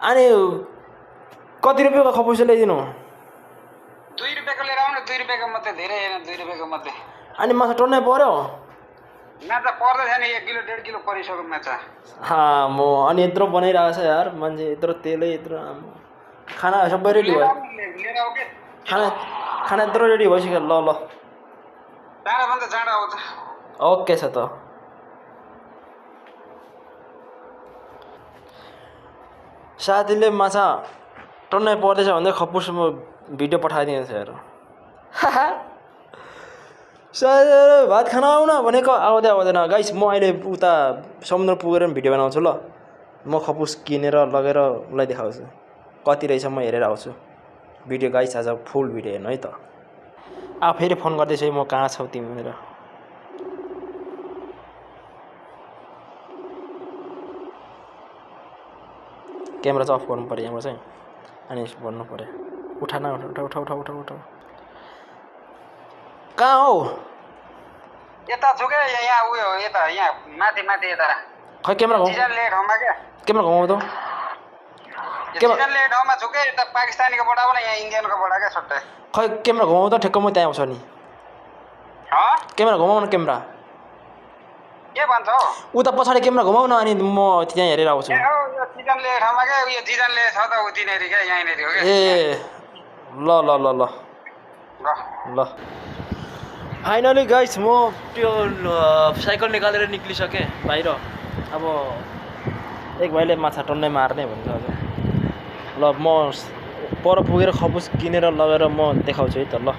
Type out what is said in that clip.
अनि कति रुपियाँको खपुस ल्याइदिनु 2 रुपियाँको लिएर आउनु 2 रुपियाँको मात्रै धेरै हैन 2 रुपियाँको मात्रै अनि माछा टन्नै पर्यो माछा पर्दै छैन 1 किलो 1.5 किलो परिसक्यो माछा म अनि यत्रो बनाइरहेको छ यार मान्छे यत्रो तेलै यत्रो खाना सबै रेडी भयो लिएर आऊ के खाना यत्रो रेडी भइसक्यो ल ल चाँडोभन्दा चाँडो आउँछ ओके छ त साथीले माछा टन्नै पर्दैछ भन्दै खपुस म भिडियो पठाइदिएछ हेर साथीहरू भात खान आउन भनेको आउँदैन गाइस म अहिले उता समुद्र पुगेर भिडियो बनाउँछु ल म खपुस किनेर लगेर उसलाई देखाउँछु कति रहेछ म हेरेर आउँछु भिडियो गाइस आज फुल भिडियो हेर्नु है त फेरि फोन गर्दैछु है म कहाँ छौ तिमी भनेर क्यामेरा चाहिँ अफ गर्नु पऱ्यो यहाँबाट चाहिँ अनि भन्नु पऱ्यो उठा न उठा कहाँ हौ यता छु के यहाँ उयो यता यहाँ माथि यता खै क्यामेरा जिजनले ठाउँमा के क्यामेरा घुमाउ त जिजनले ठाउँमा छु के यता पाकिस्तानीको बडा न यहाँ इन्डियनको बडा के छट्टै खै क्यामेरा घुमाउ त ठ्याक्क म त्यहाँ आउँछु नि क्यामेरा घुमाउ न क्यामेरा के भन्छ हौ उता पछाडि क्यामेरा घुमाउ न अनि म त्यहाँ हेरेर आउँछु यो जिजनले ठाउँमा के उयो जिजनले छ त उतिनेरि के यहीँनेरि हो के ए ल ल फाइनली गाइस म त्यो साइकल निकालेर निक्लिसकेँ बाहिर अब एक भाइले माछा टन्नै मार्ने भन्छ आज ल म पर पुगेर खपुस किनेर लगेर म देखाउँछु है त ल